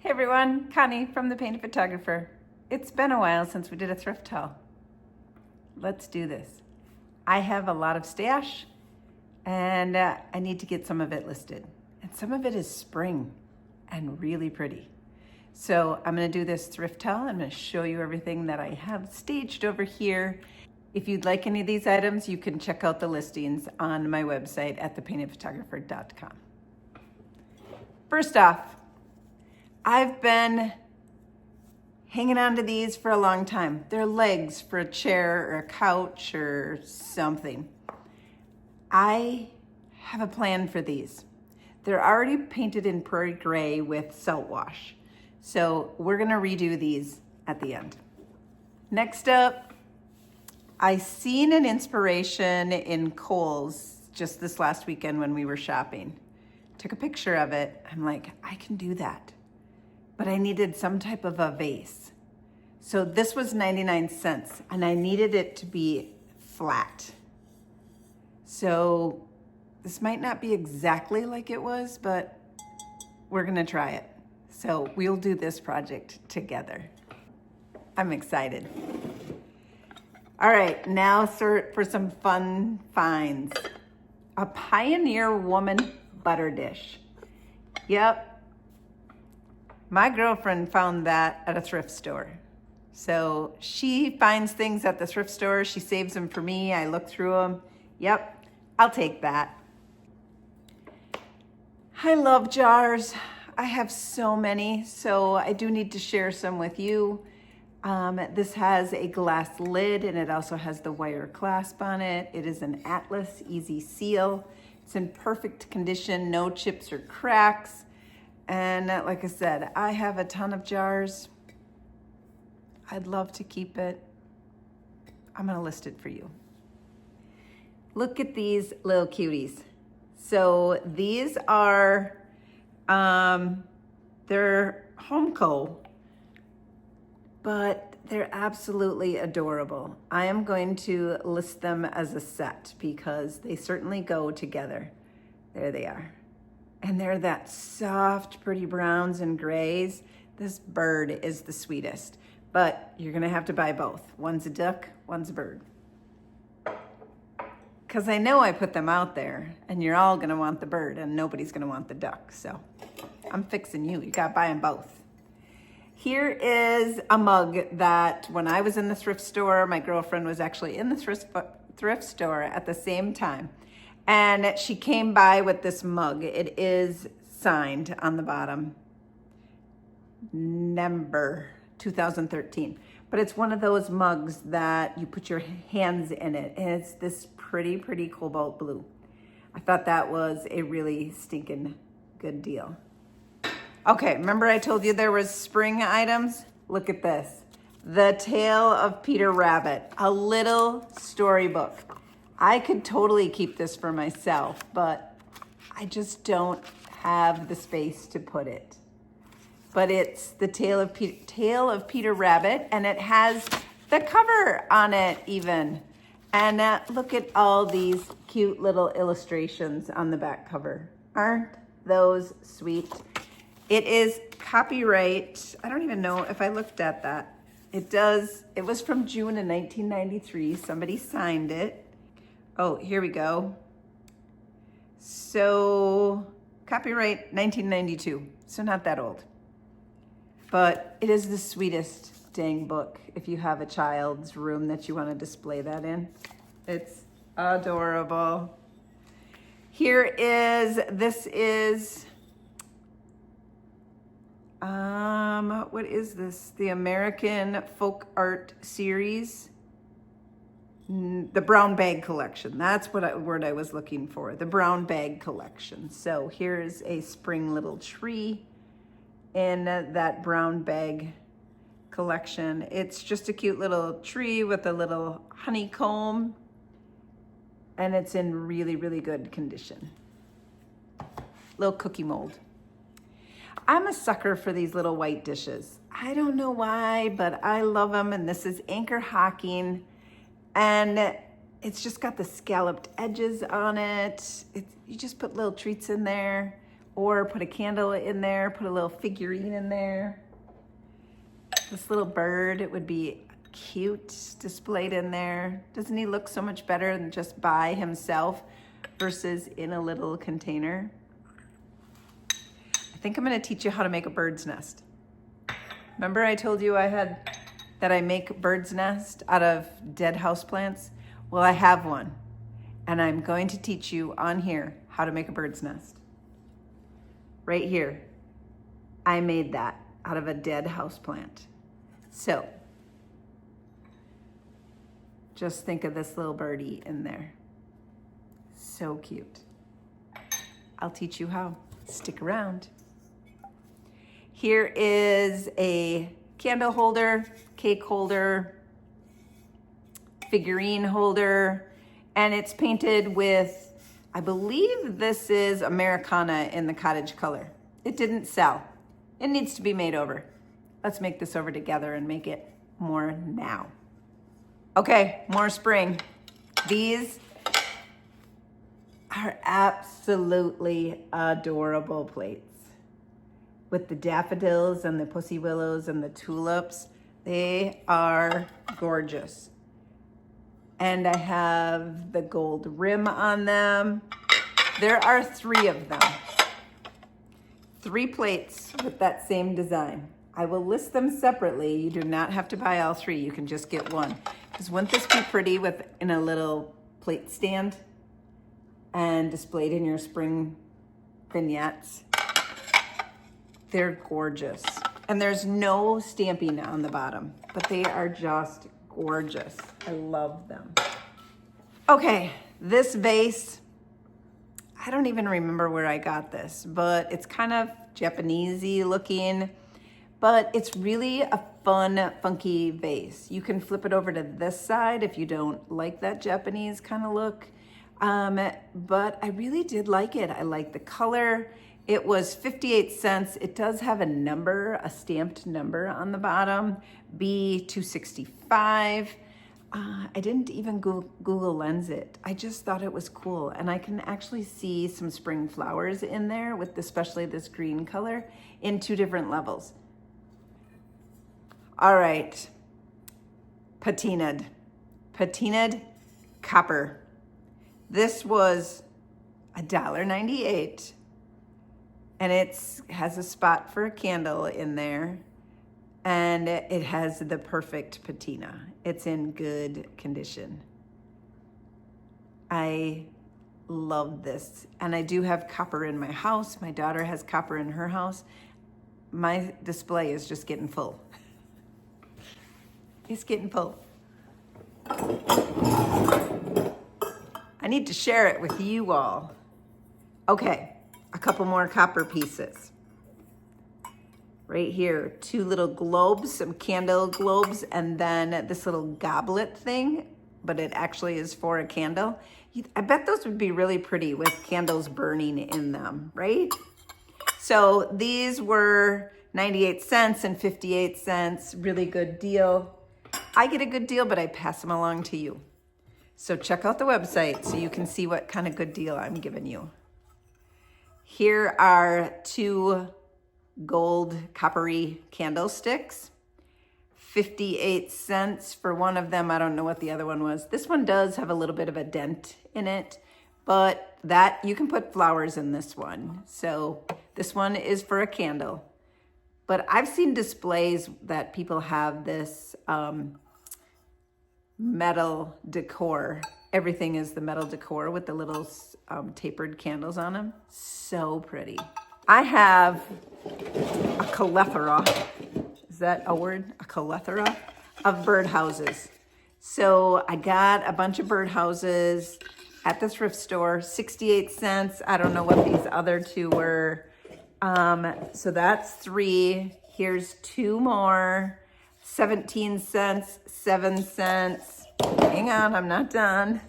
Hey everyone, Connie from The Painted Photographer. It's been a while since we did a thrift haul. Let's do this. I have a lot of stash and I need to get some of it listed. And some of it is spring and really pretty. So I'm gonna do this thrift haul. I'm gonna show you everything that I have staged over here. If you'd like any of these items, you can check out the listings on my website at thepaintedphotographer.com. First off, I've been hanging on to these for a long time. They're legs for a chair or a couch or something. I have a plan for these. They're already painted in prairie gray with Saltwash. So we're gonna redo these at the end. Next up, I seen an inspiration in Kohl's just this last weekend when we were shopping. Took a picture of it. I'm like, I can do that. But I needed some type of a vase. So this was 99 cents and I needed it to be flat. So this might not be exactly like it was, but we're gonna try it. So we'll do this project together. I'm excited. All right, now for some fun finds. A Pioneer Woman butter dish. Yep. My girlfriend found that at a thrift store. So she finds things at the thrift store. She saves them for me. I look through them. Yep, I'll take that. I love jars. I have so many, so I do need to share some with you. This has a glass lid and it also has the wire clasp on it. It is an Atlas Easy Seal. It's in perfect condition, no chips or cracks. And like I said, I have a ton of jars. I'd love to keep it. I'm gonna list it for you. Look at these little cuties. So these are, they're Homeco, but they're absolutely adorable. I am going to list them as a set because they certainly go together. There they are. And they're that soft, pretty browns and grays. This bird is the sweetest, but you're gonna have to buy both. One's a duck, one's a bird. Because I know I put them out there and you're all gonna want the bird and nobody's gonna want the duck. So I'm fixing you, you gotta buy them both. Here is a mug that when I was in the thrift store, my girlfriend was actually in the thrift store at the same time. And she came by with this mug. It is signed on the bottom, number 2013. But it's one of those mugs that you put your hands in it. And it's this pretty, pretty cobalt blue. I thought that was a really stinking good deal. Okay, remember I told you there was spring items? Look at this. The Tale of Peter Rabbit, a little storybook. I could totally keep this for myself, but I just don't have the space to put it. But it's the Tale of Peter Rabbit, and it has the cover on it even. And look at all these cute little illustrations on the back cover. Aren't those sweet? It is copyright. I don't even know if I looked at that. It was from June of 1993. Somebody signed it. Oh, here we go. So, copyright 1992, so not that old. But it is the sweetest dang book if you have a child's room that you want to display that in. It's adorable. This is, what is this? The American Folk Art Series. The brown bag collection. That's what word I was looking for. The brown bag collection. So here's a spring little tree in that brown bag collection. It's just a cute little tree with a little honeycomb and it's in really, really good condition. Little cookie mold. I'm a sucker for these little white dishes. I don't know why, but I love them. And this is Anchor Hocking. And it's just got the scalloped edges on it. You just put little treats in there. or put a candle in there, put a little figurine in there. This little bird, it would be cute displayed in there. Doesn't he look so much better than just by himself versus in a little container? I think I'm gonna teach you how to make a bird's nest. Remember I told you that I make bird's nest out of dead houseplants? Well, I have one, and I'm going to teach you on here how to make a bird's nest. Right here, I made that out of a dead houseplant. So, just think of this little birdie in there. So cute. I'll teach you how. Stick around. Here is a candle holder, cake holder, figurine holder, and it's painted with, I believe this is Americana in the Cottage Color. It didn't sell. It needs to be made over. Let's make this over together and make it more now. Okay, more spring. These are absolutely adorable plates. With the daffodils and the pussy willows and the tulips. They are gorgeous. And I have the gold rim on them. There are 3 of them. 3 plates with that same design. I will list them separately. You do not have to buy all 3. You can just get one. Because wouldn't this be pretty in a little plate stand and displayed in your spring vignettes? They're gorgeous. And there's no stamping on the bottom, but they are just gorgeous. I love them. Okay, this vase, I don't even remember where I got this, but it's kind of Japanese-y looking, but it's really a fun, funky vase. You can flip it over to this side if you don't like that Japanese kind of look. But I really did like it. I like the color. It was 58 cents. It does have a number, a stamped number on the bottom, B265. I didn't even Google Lens it. I just thought it was cool. And I can actually see some spring flowers in there with especially this green color in 2 different levels. All right, patinaed copper. This was $1.98. And it has a spot for a candle in there. And it has the perfect patina. It's in good condition. I love this. And I do have copper in my house. My daughter has copper in her house. My display is just getting full. It's getting full. I need to share it with you all. Okay. A couple more copper pieces. Right here, 2 little globes, some candle globes, and then this little goblet thing, but it actually is for a candle. I bet those would be really pretty with candles burning in them, right? So these were 98 cents and 58 cents, really good deal. I get a good deal, but I pass them along to you. So check out the website so you can see what kind of good deal I'm giving you. Here are 2 gold coppery candlesticks. 58 cents for one of them. I don't know what the other one was. This one does have a little bit of a dent in it, but that you can put flowers in this one. So this one is for a candle. But I've seen displays that people have this metal decor. Everything is the metal decor with the little tapered candles on them. So pretty. I have a plethora, is that a word? A plethora of birdhouses. So I got a bunch of birdhouses at the thrift store, 68 cents. I don't know what these other 2 were. So that's 3. Here's 2 more, 17 cents, 7 cents. Hang on, I'm not done.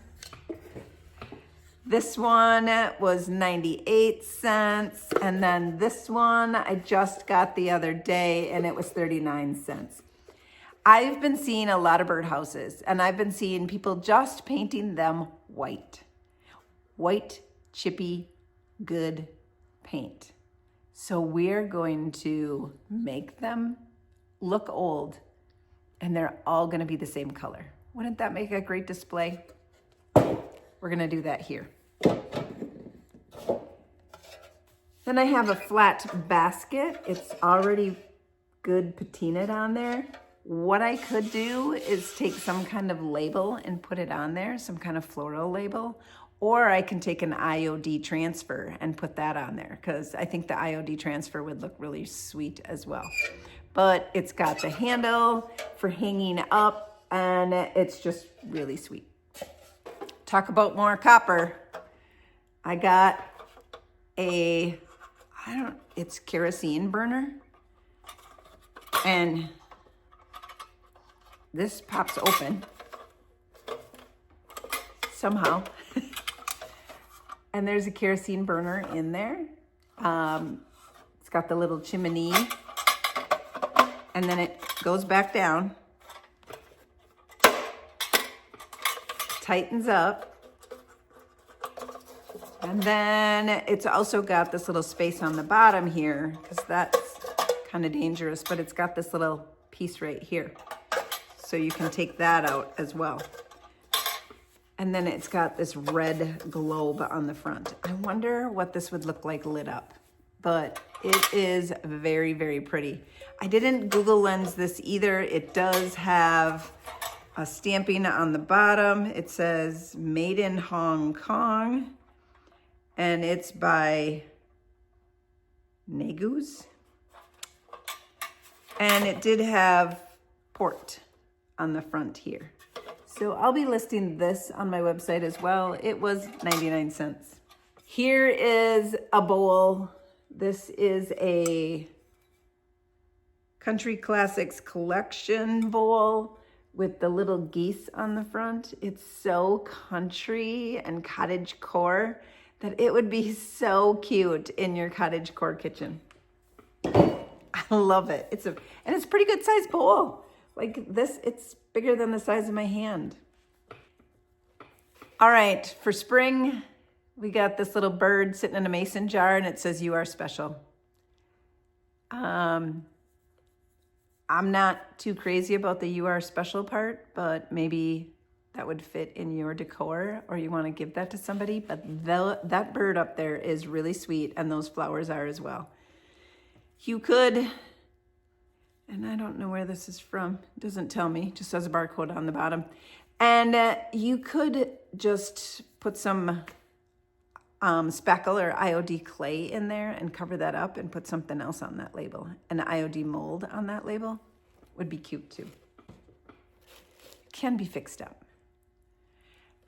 This one was 98 cents. And then this one I just got the other day and it was 39 cents. I've been seeing a lot of birdhouses and I've been seeing people just painting them white. White, chippy, good paint. So we're going to make them look old, and they're all gonna be the same color. Wouldn't that make a great display? We're gonna do that here. Then I have a flat basket. It's already good patinaed on there. What I could do is take some kind of label and put it on there, some kind of floral label, or I can take an IOD transfer and put that on there, because I think the IOD transfer would look really sweet as well. But it's got the handle for hanging up, and it's just really sweet. Talk about more copper. I got it's kerosene burner, and this pops open somehow. And there's a kerosene burner in there. It's got the little chimney, and then it goes back down, tightens up, and then it's also got this little space on the bottom here, because that's kind of dangerous, but it's got this little piece right here, so you can take that out as well. And then it's got this red globe on the front. I wonder what this would look like lit up, but it is very, very pretty. I didn't Google Lens this either. It does have a stamping on the bottom. It says made in Hong Kong, and it's by Negus. And it did have port on the front here. So I'll be listing this on my website as well. It was 99 cents. Here is a bowl. This is a Country Classics collection bowl with the little geese on the front. It's so country and cottagecore that it would be so cute in your cottagecore kitchen. I love it. It's a pretty good sized bowl. Like this, it's bigger than the size of my hand. All right, for spring, we got this little bird sitting in a mason jar, and it says, "You are special." I'm not too crazy about the "you are special" part, but maybe that would fit in your decor, or you want to give that to somebody. But that bird up there is really sweet, and those flowers are as well. You could, and I don't know where this is from. It doesn't tell me, it just says a barcode on the bottom. And you could just put some spackle or IOD clay in there and cover that up and put something else on that label. An IOD mold on that label would be cute too. It can be fixed up.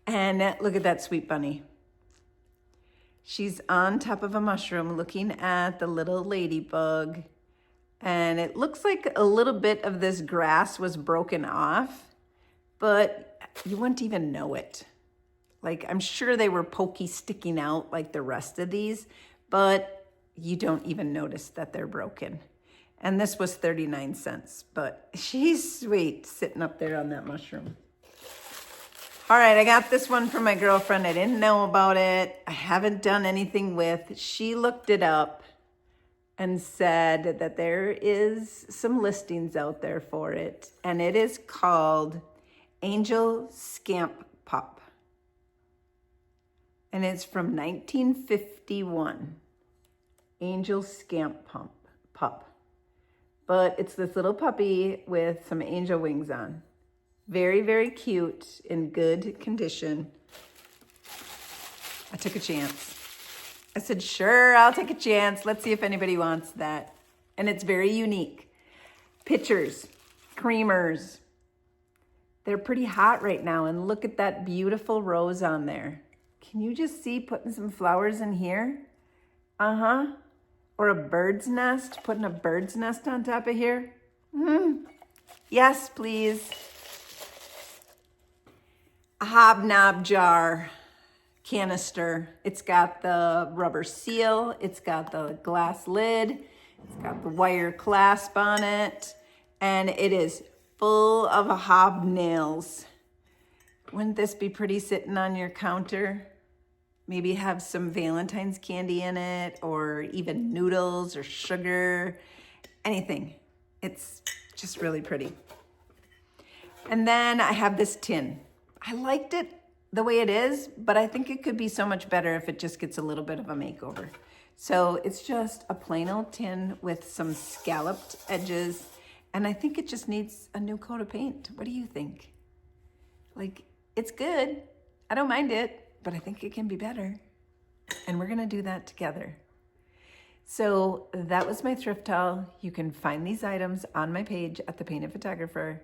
And look at that sweet bunny. She's on top of a mushroom looking at the little ladybug. And it looks like a little bit of this grass was broken off, but you wouldn't even know it. Like, I'm sure they were pokey sticking out like the rest of these, but you don't even notice that they're broken. And this was 39 cents, but she's sweet sitting up there on that mushroom. All right, I got this one from my girlfriend. I didn't know about it. I haven't done anything with. She looked it up and said that there is some listings out there for it, and it is called Angel Scamp Pup. And it's from 1951. Angel Scamp Pup. But it's this little puppy with some angel wings on. Very, very cute, in good condition. I took a chance. I said, sure, I'll take a chance. Let's see if anybody wants that. And it's very unique. Pictures, creamers. They're pretty hot right now. And look at that beautiful rose on there. Can you just see putting some flowers in here? Uh-huh. Or a bird's nest, putting a bird's nest on top of here. Yes, please. A hobnob jar canister. It's got the rubber seal. It's got the glass lid. It's got the wire clasp on it. And it is full of hobnails. Wouldn't this be pretty sitting on your counter? Maybe have some Valentine's candy in it, or even noodles or sugar, anything. It's just really pretty. And then I have this tin. I liked it the way it is, but I think it could be so much better if it just gets a little bit of a makeover. So it's just a plain old tin with some scalloped edges, and I think it just needs a new coat of paint. What do you think? Like, it's good. I don't mind it, but I think it can be better. And we're gonna do that together. So that was my thrift haul. You can find these items on my page at The Painted Photographer.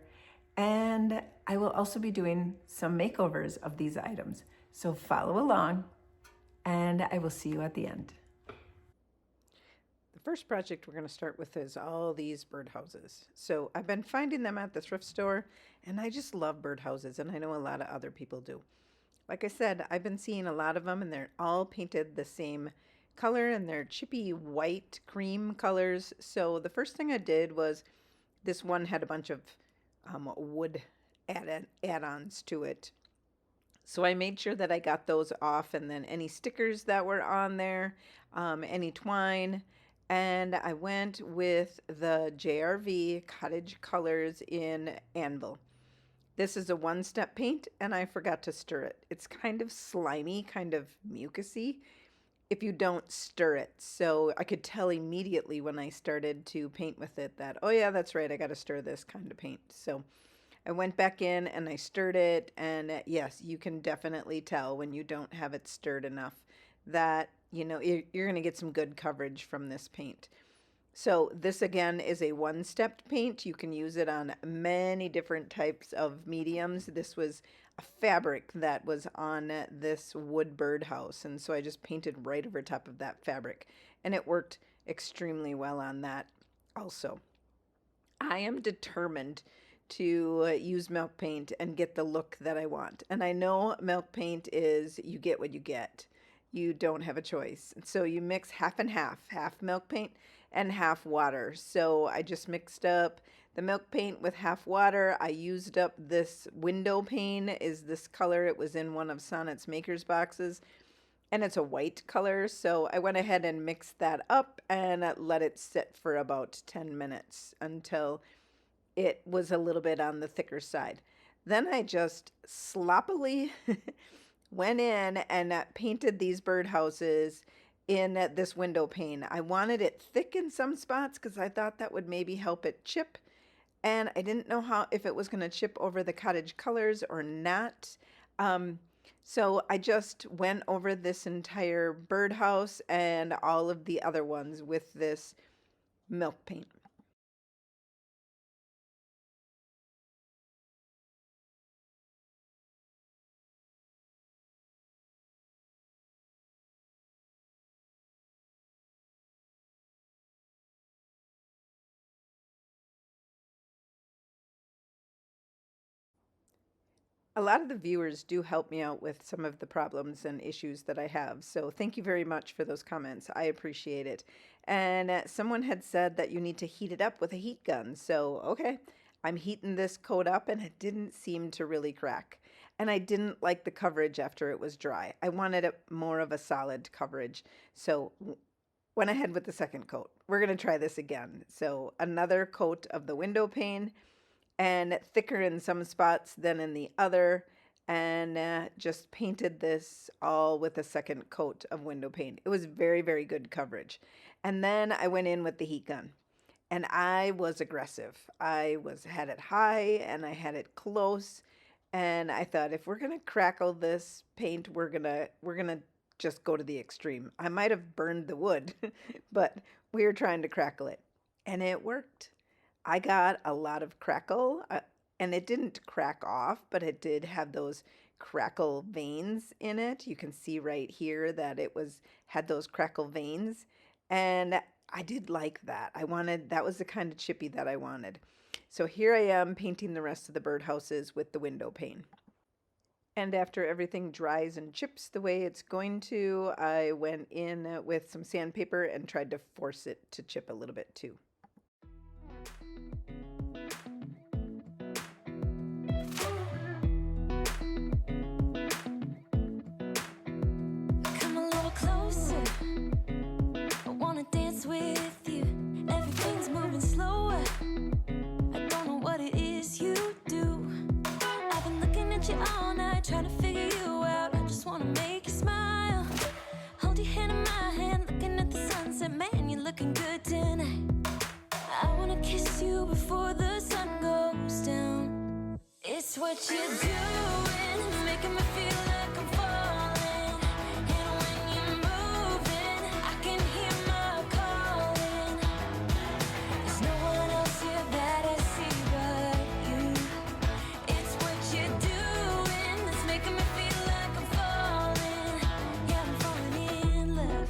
And I will also be doing some makeovers of these items. So follow along, and I will see you at the end. The first project we're going to start with is all these birdhouses. So I've been finding them at the thrift store, and I just love birdhouses, and I know a lot of other people do. Like I said, I've been seeing a lot of them, and they're all painted the same color, and they're chippy white cream colors. So the first thing I did was, this one had a bunch of wood add-ons to it. So I made sure that I got those off, and then any stickers that were on there, any twine, and I went with the JRV Cottage Colors in Anvil. This is a one-step paint, and I forgot to stir it. It's kind of slimy, kind of mucusy if you don't stir it. So I could tell immediately when I started to paint with it that, oh yeah, that's right, I got to stir this kind of paint. So I went back in and I stirred it, and yes, you can definitely tell when you don't have it stirred enough that, you know, you're going to get some good coverage from this paint. So this again is a one-step paint. You can use it on many different types of mediums. This was a fabric that was on this wood birdhouse, and so I just painted right over top of that fabric, and it worked extremely well on that also. I am determined to use milk paint and get the look that I want. And I know milk paint is, you get what you get. You don't have a choice. So you mix half and half milk paint and half water. So I just mixed up the milk paint with half water. I used up this window pane, is this color. It was in one of Sonnet's Makers boxes, and it's a white color. So I went ahead and mixed that up and let it sit for about 10 minutes until it was a little bit on the thicker side. Then I just sloppily went in and painted these birdhouses in this window pane. I wanted it thick in some spots because I thought that would maybe help it chip. And I didn't know if it was going to chip over the Cottage Colors or not. So I just went over this entire birdhouse and all of the other ones with this milk paint. A lot of the viewers do help me out with some of the problems and issues that I have. So thank you very much for those comments. I appreciate it. And someone had said that you need to heat it up with a heat gun. So, okay, I'm heating this coat up, and it didn't seem to really crack. And I didn't like the coverage after it was dry. I wanted more of a solid coverage. So went ahead with the second coat. We're going to try this again. So another coat of the window pane, and thicker in some spots than in the other, and just painted this all with a second coat of window paint. It was very, very good coverage. And then I went in with the heat gun, and I was aggressive. I had it high and I had it close, and I thought, if we're gonna crackle this paint, we're gonna just go to the extreme. I might have burned the wood, but we were trying to crackle it, and it worked. I got a lot of crackle, and it didn't crack off, but it did have those crackle veins in it. You can see right here that had those crackle veins, and I did like that. That was the kind of chippy that I wanted. So here I am painting the rest of the birdhouses with the window pane. And after everything dries and chips the way it's going to, I went in with some sandpaper and tried to force it to chip a little bit too. kiss you before the sun goes down. It's what you're doing, it's making me feel like I'm falling. And when you're moving, I can hear my calling. There's no one else here that I see but you. It's what you're doing, it's making me feel like I'm falling. Yeah, I'm falling in love.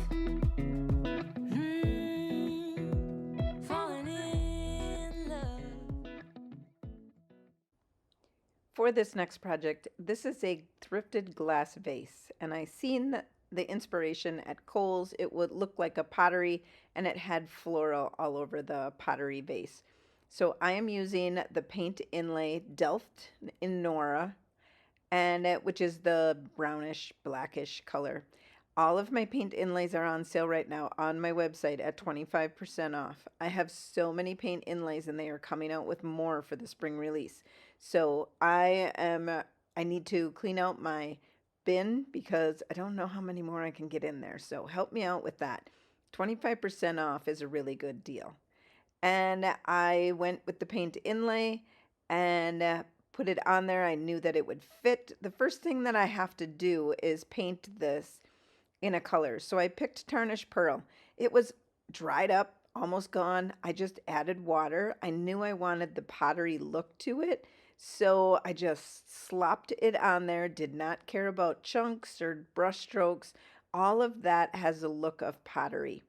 Falling in love. For this next project, this is a thrifted glass vase, and I seen the inspiration at Kohl's. It would look like a pottery, and it had floral all over the pottery vase. So I am using the paint inlay Delft in Nora, and which is the brownish blackish color. All of my paint inlays are on sale right now on my website at 25% off. I have so many paint inlays, and they are coming out with more for the spring release. So I need to clean out my bin because I don't know how many more I can get in there. So help me out with that. 25% off is a really good deal. And I went with the paint inlay and put it on there. I knew that it would fit. The first thing that I have to do is paint this in a color. So I picked Tarnished Pearl. It was dried up, almost gone. I just added water. I knew I wanted the pottery look to it, so I just slopped it on there. Did not care about chunks or brush strokes. All of that has a look of pottery.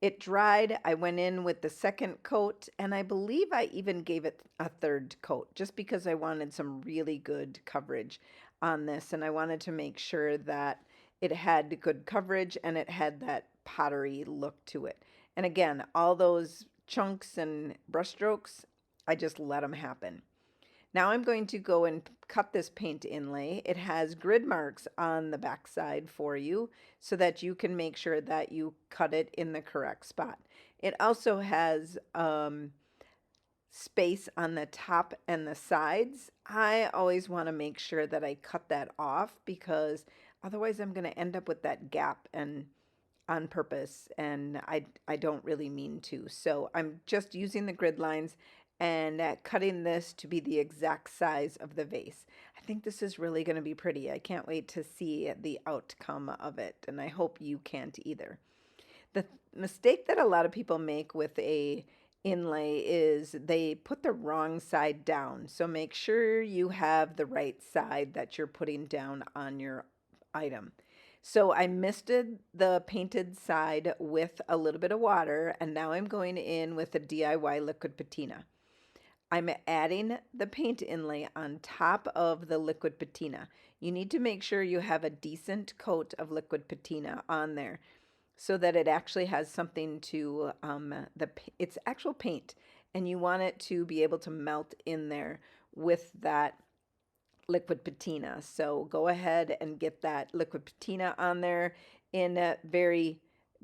It dried. I went in with the second coat, and I believe I even gave it a third coat just because I wanted some really good coverage on this, and I wanted to make sure that it had good coverage and it had that pottery look to it. And again, all those chunks and brush strokes, I just let them happen. Now I'm going to go and cut this paint inlay. It has grid marks on the back side for you so that you can make sure that you cut it in the correct spot. It also has space on the top and the sides. I always want to make sure that I cut that off because otherwise I'm going to end up with that gap and on purpose, and I don't really mean to. So I'm just using the grid lines and cutting this to be the exact size of the vase. I think this is really going to be pretty. I can't wait to see the outcome of it, and I hope you can't either. The mistake that a lot of people make with a inlay is they put the wrong side down. So make sure you have the right side that you're putting down on your item. So I misted the painted side with a little bit of water, and now I'm going in with a DIY liquid patina. I'm adding the paint inlay on top of the liquid patina. You need to make sure you have a decent coat of liquid patina on there so that it actually has something to it's actual paint, and you want it to be able to melt in there with that liquid patina. So go ahead and get that liquid patina on there in a very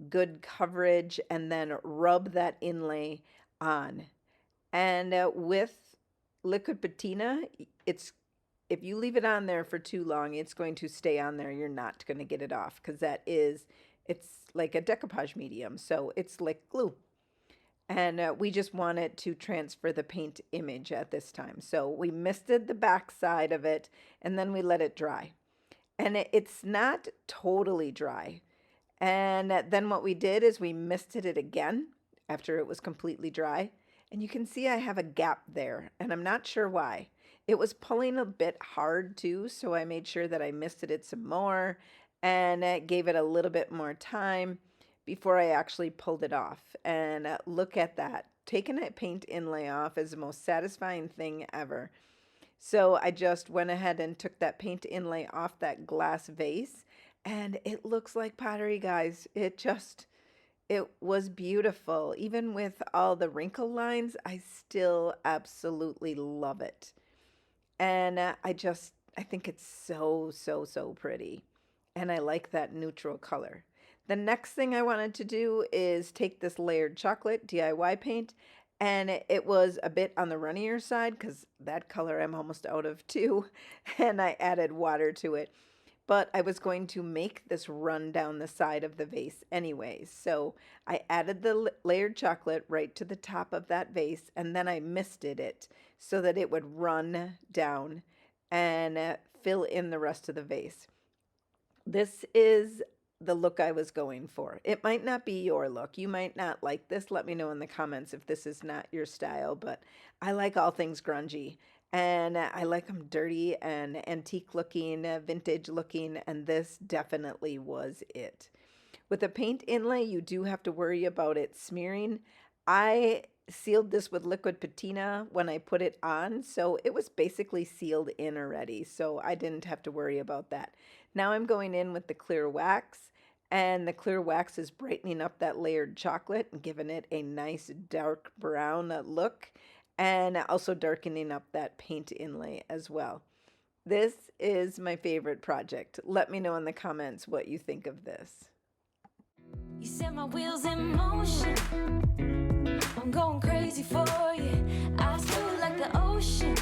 good coverage, and then rub that inlay on. And with liquid patina, it's if you leave it on there for too long, it's going to stay on there. You're not going to get it off because it's like a decoupage medium, so it's like glue. And we just want it to transfer the paint image at this time. So we misted the back side of it, and then we let it dry. And it's not totally dry. And then what we did is we misted it again after it was completely dry. And you can see I have a gap there, and I'm not sure why. It was pulling a bit hard too, so I made sure that I misted it some more and gave it a little bit more time before I actually pulled it off. And look at that. Taking that paint inlay off is the most satisfying thing ever. So I just went ahead and took that paint inlay off that glass vase, and it looks like pottery, guys. It was beautiful. Even with all the wrinkle lines, I still absolutely love it. And I think it's so, so, so pretty. And I like that neutral color. The next thing I wanted to do is take this layered chocolate DIY paint, and it was a bit on the runnier side because that color I'm almost out of too, and I added water to it. but I was going to make this run down the side of the vase anyways. So I added the layered chocolate right to the top of that vase, and then I misted it so that it would run down and fill in the rest of the vase. This is the look I was going for. It might not be your look. You might not like this. Let me know in the comments if this is not your style, but I like all things grungy. And I like them dirty and antique looking, vintage looking, and this definitely was it. With a paint inlay, you do have to worry about it smearing. I sealed this with liquid patina when I put it on, so it was basically sealed in already, so I didn't have to worry about that. Now I'm going in with the clear wax, and the clear wax is brightening up that layered chocolate and giving it a nice dark brown look, and also darkening up that paint inlay as well. This is my favorite project. Let me know in the comments what you think of this. You set my wheels in motion. I'm going crazy for you. I feel like the ocean.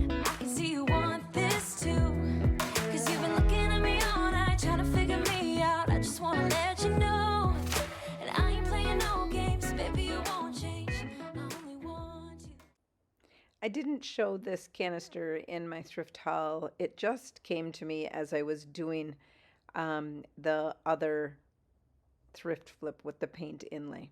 I can see you want this too. Cause you've been looking at me all night, trying to figure me out. I just wanna let you know. And I ain't playing no games, baby, you won't change. I only want you. I didn't show this canister in my thrift haul. It just came to me as I was doing the other thrift flip with the paint inlay.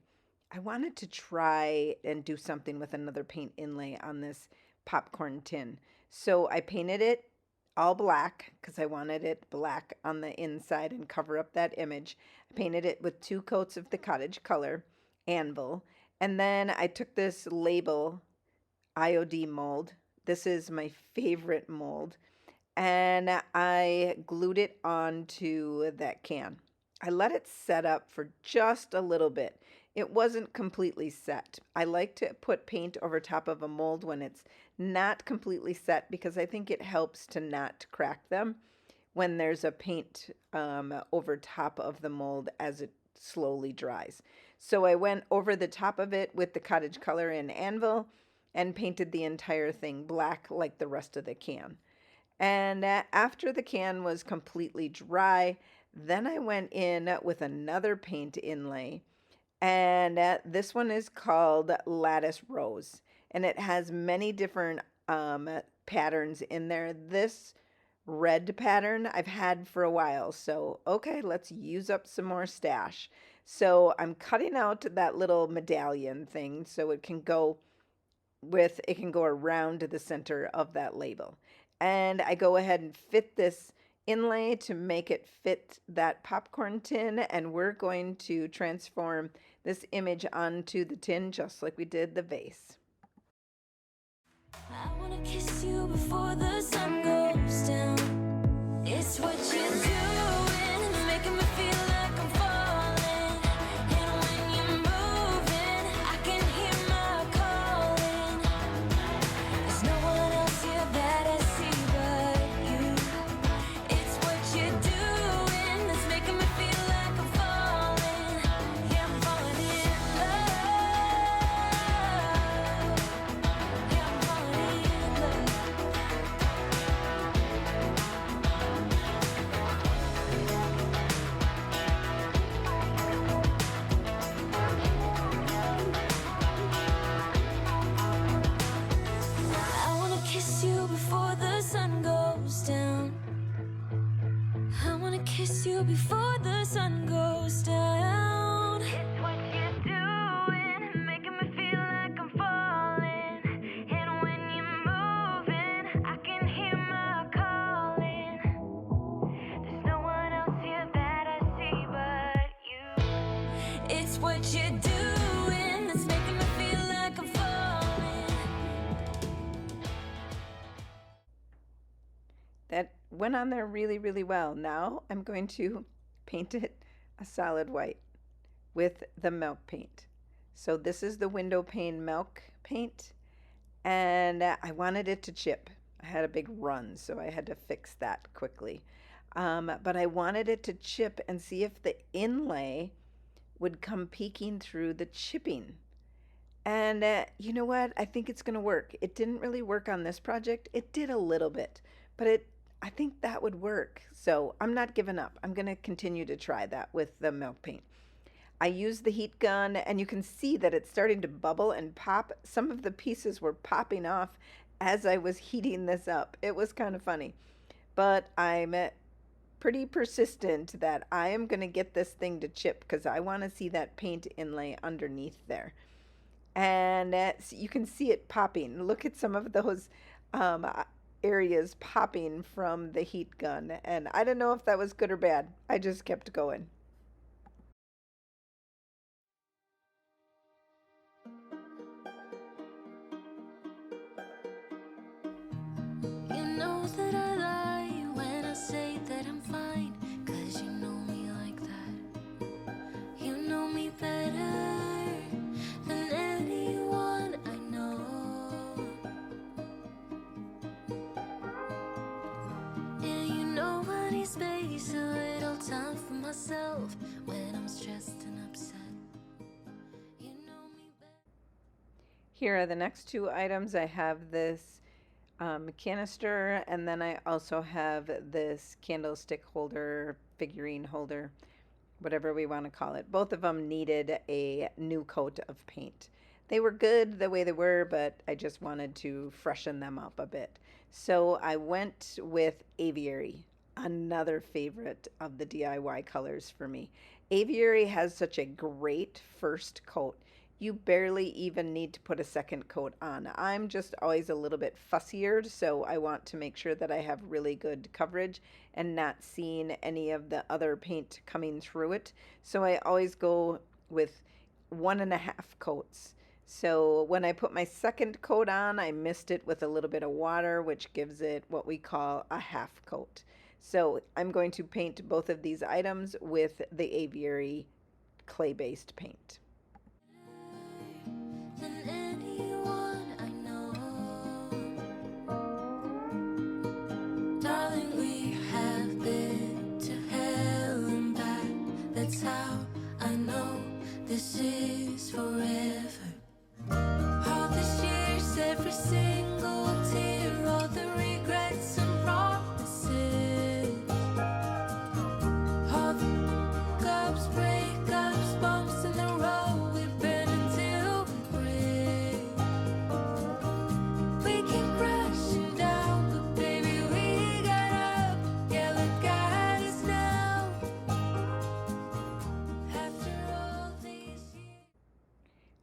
I wanted to try and do something with another paint inlay on this popcorn tin. So I painted it all black because I wanted it black on the inside and cover up that image. I painted it with 2 coats of the Cottage Color anvil. And then I took this label IOD mold. This is my favorite mold. And I glued it onto that can. I let it set up for just a little bit. It wasn't completely set. I like to put paint over top of a mold when it's not completely set because I think it helps to not crack them when there's a paint over top of the mold as it slowly dries. So I went over the top of it with the Cottage Color in anvil and painted the entire thing black like the rest of the can. And after the can was completely dry, then I went in with another paint inlay, and this one is called Lattice Rose, and it has many different patterns in there. This red pattern I've had for a while, so okay, let's use up some more stash. So I'm cutting out that little medallion thing so it can go around the center of that label. And I go ahead and fit this inlay to make it fit that popcorn tin, and we're going to transform this image onto the tin just like we did the vase. I wanna kiss you before the sun goes down. It's what you're doing, it's making me feel like I'm falling. And when you're moving, I can hear my calling. There's no one else here that I see but you. It's what you're doing, that's making me feel like I'm falling. Yeah, I'm falling in love. Yeah, I'm falling in love. I wanna kiss you before the sun goes down. I wanna kiss you before the sun goes down. It's what you're doing, making me feel like I'm falling. And when you're moving, I can hear my calling. There's no one else here that I see but you. It's what you're doing that's making me feel like I'm falling. That went on there really, really well. Now I'm going to paint it a solid white with the milk paint. So this is the window pane milk paint, and I wanted it to chip. I had a big run, so I had to fix that quickly. But I wanted it to chip and see if the inlay would come peeking through the chipping. And you know what? I think it's going to work. It didn't really work on this project. It did a little bit, but I think that would work. So I'm not giving up. I'm going to continue to try that with the milk paint. I used the heat gun and you can see that it's starting to bubble and pop. Some of the pieces were popping off as I was heating this up. It was kind of funny, but I'm pretty persistent that I am going to get this thing to chip because I want to see that paint inlay underneath there. And so you can see it popping. Look at some of those areas popping from the heat gun. And I don't know if that was good or bad. I just kept going. You know that I lie when I say that I'm fine, 'cause you know me like that. You know me better than anyone I know. And you know I need space, a little time for myself when I'm stressed and upset. You know me better. Here are the next two items. I have this canister, and then I also have this candlestick holder, figurine holder, whatever we want to call it. Both of them needed a new coat of paint. They were good the way they were, but I just wanted to freshen them up a bit. So I went with Aviary, another favorite of the DIY colors for me. Aviary has such a great first coat. You barely even need to put a second coat on. I'm just always a little bit fussier, so I want to make sure that I have really good coverage and not seeing any of the other paint coming through it. So I always go with 1.5 coats. So when I put my second coat on, I mist it with a little bit of water, which gives it what we call a half coat. So I'm going to paint both of these items with the Aviary clay-based paint. Than anyone I know. Darling, we have been to hell and back. That's how I know this is forever. All these years, every single tear, all the regrets and promises, all the cups, breakups, bumps in the road we've been until we break. We keep crashing down, but baby we got up. Yeah, look at us now. After all these years.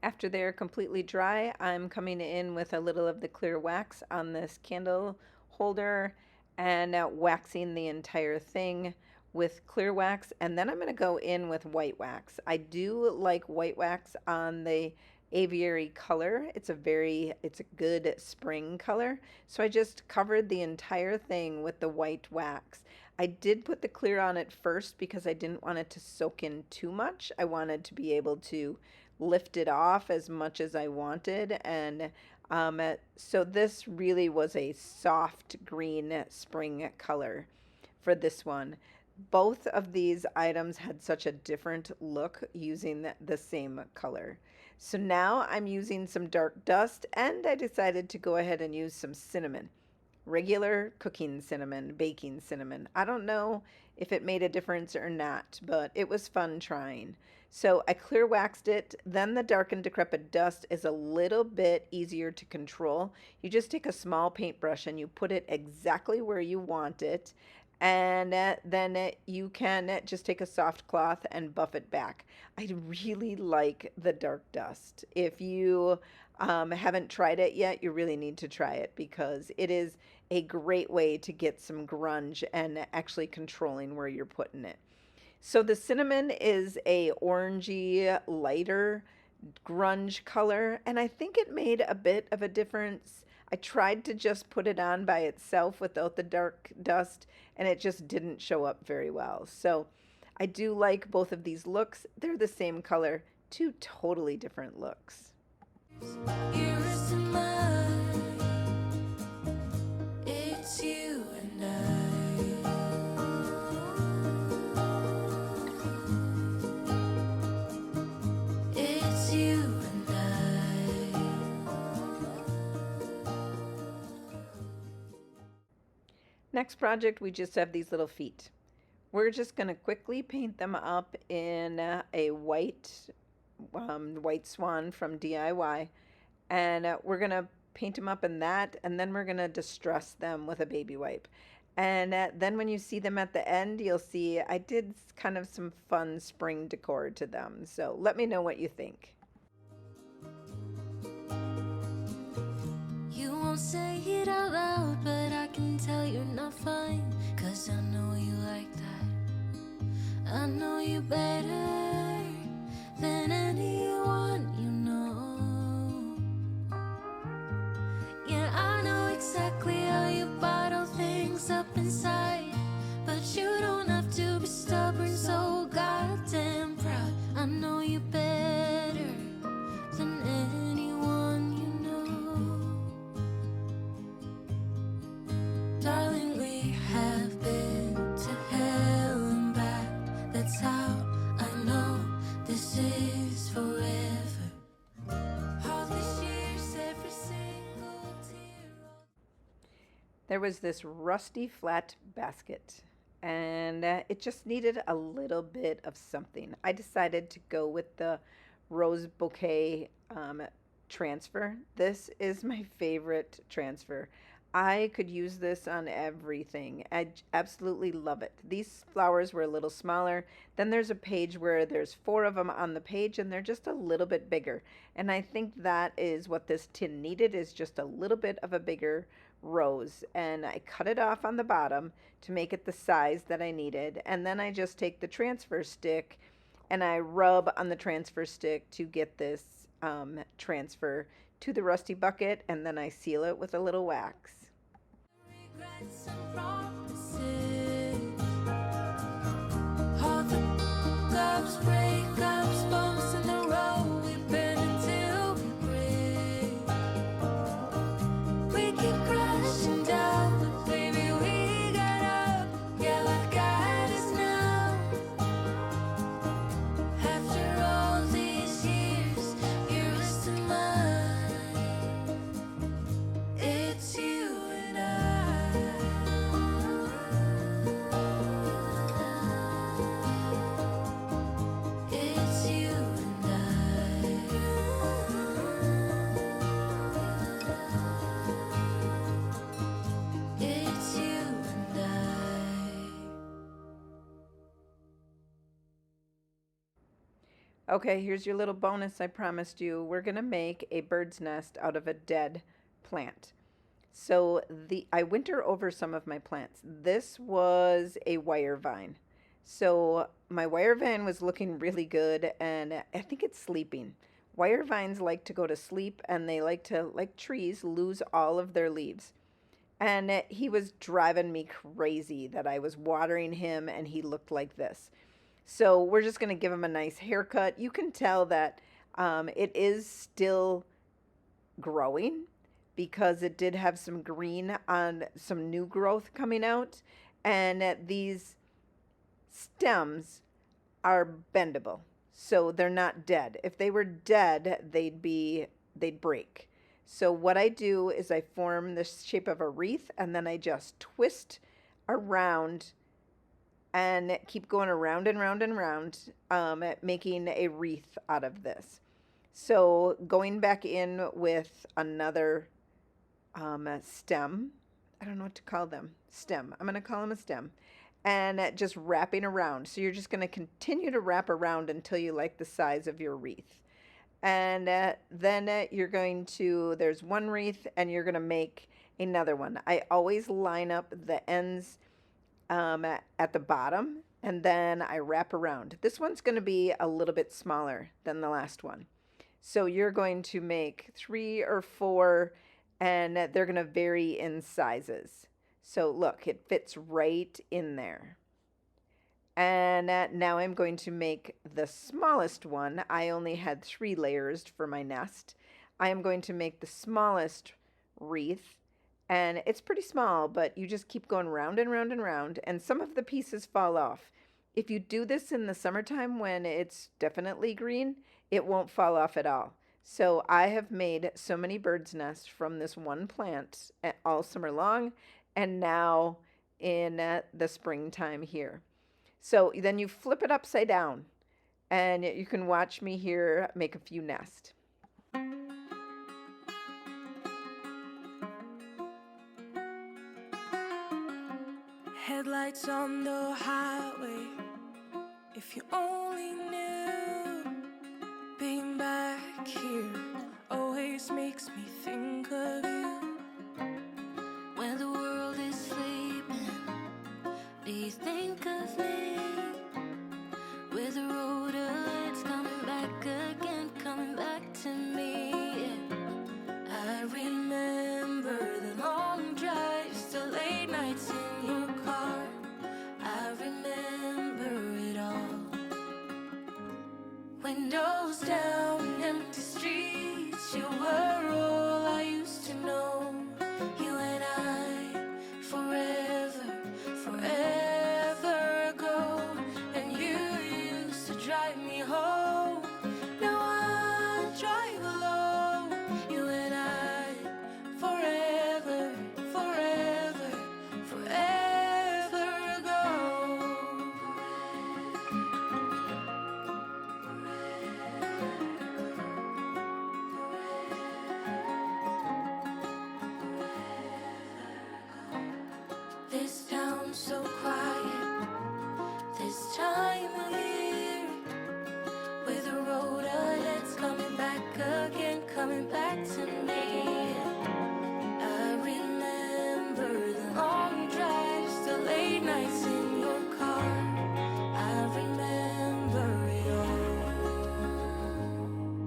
After they're completely dry, I'm coming in with a little of the clear wax on this candle holder and waxing the entire thing with clear wax. And then I'm going to go in with white wax. I do like white wax on the Aviary color. It's a good spring color. So I just covered the entire thing with the white wax. I did put the clear on it first because I didn't want it to soak in too much. I wanted to be able to lift it off as much as I wanted. And so this really was a soft green spring color for this one. Both of these items had such a different look using the same color. So now I'm using some dark dust, and I decided to go ahead and use some cinnamon. Regular cooking cinnamon, baking cinnamon. I don't know if it made a difference or not, but it was fun trying. So I clear waxed it. Then the dark and decrepit dust is a little bit easier to control. You just take a small paintbrush and you put it exactly where you want it. And then you can just take a soft cloth and buff it back. I really like the dark dust. If you haven't tried it yet, you really need to try it because it is a great way to get some grunge and actually controlling where you're putting it. So the cinnamon is a orangey, lighter grunge color, and I think it made a bit of a difference. I tried to just put it on by itself without the dark dust, and it just didn't show up very well. So I do like both of these looks. They're the same color, two totally different looks. Yours and mine, it's you and I. It's you and I. Next project, we just have these little feet. We're just going to quickly paint them up in a white swan from DIY. And we're going to paint them up in that, and then we're going to distress them with a baby wipe. And then when you see them at the end, you'll see I did kind of some fun spring decor to them. So let me know what you think. You won't say it out loud, but I can tell you're not fine. 'Cause I know you like that. I know you better than anyone you know. Yeah, I know exactly how you bottle things up inside. But you don't have to be stubborn, so goddamn proud. I know you better than anyone you know. Darling, we have been to hell and back. That's how I know this is forever. All these years, every single tear. There was this rusty flat basket, and it just needed a little bit of something. I decided to go with the rose bouquet transfer. This is my favorite transfer. I could use this on everything. Absolutely love it. These flowers were a little smaller. Then there's a page where there's 4 of them on the page, and they're just a little bit bigger. And I think that is what this tin needed, is just a little bit of a bigger rose. And I cut it off on the bottom to make it the size that I needed. And then I just take the transfer stick and I rub on the transfer stick to get this transfer to the rusty bucket, and then I seal it with a little wax. Regrets and promises. All the ups, breakups, bumps in the road. We bend until we break. We keep crashing down, but baby, we got up. Yeah, what got us now? After all these years, you're still mine. It's you and it's you and it's you and Okay, here's your little bonus I promised you. We're going to make a bird's nest out of a dead plant. So I winter over some of my plants. This was a wire vine. So my wire vine was looking really good, and I think it's sleeping. Wire vines like to go to sleep, and they like to, like trees, lose all of their leaves. And he was driving me crazy that I was watering him and he looked like this. So we're just going to give him a nice haircut. You can tell that it is still growing because it did have some green on some new growth coming out. And these stems are bendable, so they're not dead. If they were dead, they'd break. So what I do is I form the shape of a wreath, and then I just twist around and keep going around and round and round, making a wreath out of this. So going back in with another stem, I don't know what to call them, stem. I'm going to call them a stem. And just wrapping around. So you're just going to continue to wrap around until you like the size of your wreath. And then you're going to, there's one wreath, and you're going to make another one. I always line up the ends at the bottom, and then I wrap around. This one's going to be a little bit smaller than the last one. So you're going to make 3 or 4, and they're going to vary in sizes. So look, it fits right in there. And now I'm going to make the smallest one. I only had 3 layers for my nest. I am going to make the smallest wreath. And it's pretty small, but you just keep going round and round and round. And some of the pieces fall off. If you do this in the summertime when it's definitely green, it won't fall off at all. So I have made so many bird's nests from this one plant all summer long. And now in the springtime here. So then you flip it upside down and you can watch me here make a few nests. Headlights on the highway. If you only knew, being back here always makes me think of you. When the world is sleeping, do you think of me? With the road it's coming back again, coming back to me. I remember the long drives, the late nights in your car. I remember it all. Windows down, empty streets, you were all I used to know. You and I, forever, forever ago. And you used to drive me home. Now I drive alone. You and I, forever, forever, forever ago. This town's so quiet, this time of year. With a road that's coming back again, coming back to me. I remember the long drives, the late nights in your car. I remember it all.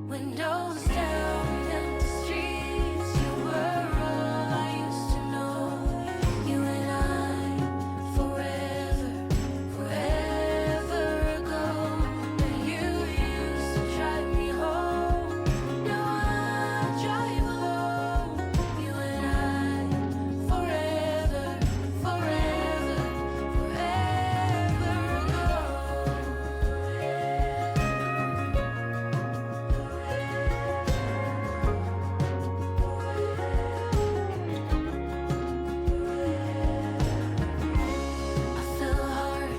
Windows down, empty streets, you were all I used to know. You and I, forever, forever ago. And you used to drive me home. Now I drive alone. You and I, forever, forever, forever I fell hard,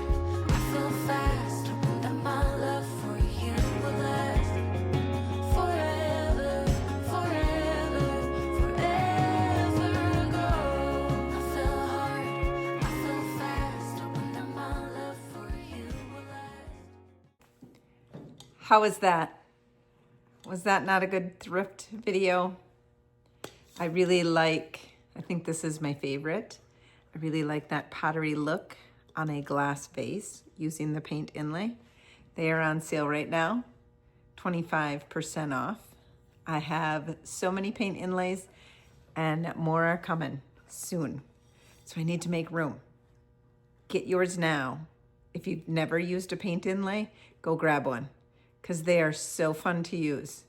I fell fast, hoping that my love for you will last forever, forever, forever ago. I fell hard, I fell fast, hoping that my love for you will last. How was that? Was that not a good thrift video? I think this is my favorite. I really like that pottery look on a glass vase using the paint inlay. They are on sale right now, 25% off. I have so many paint inlays and more are coming soon. So I need to make room. Get yours now. If you've never used a paint inlay, go grab one because they are so fun to use.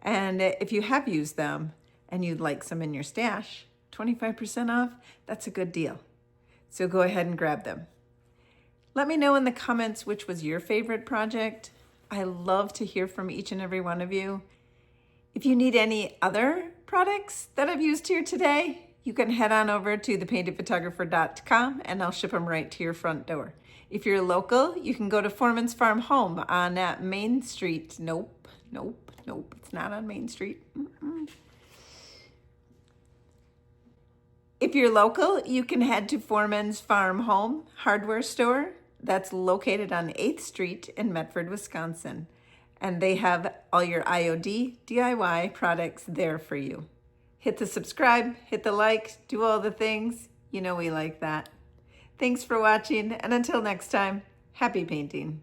And if you have used them and you'd like some in your stash, 25% off, that's a good deal. So go ahead and grab them. Let me know in the comments which was your favorite project. I love to hear from each and every one of you. If you need any other products that I've used here today, you can head on over to thepaintedphotographer.com and I'll ship them right to your front door. If you're local, you can go to Foreman's Farm Home on Main Street. Nope, it's not on Main Street. If you're local, you can head to Foreman's Farm Home hardware store. That's located on 8th Street in Medford, Wisconsin. And they have all your IOD DIY products there for you. Hit the subscribe, hit the like, do all the things. You know we like that. Thanks for watching, and until next time, happy painting.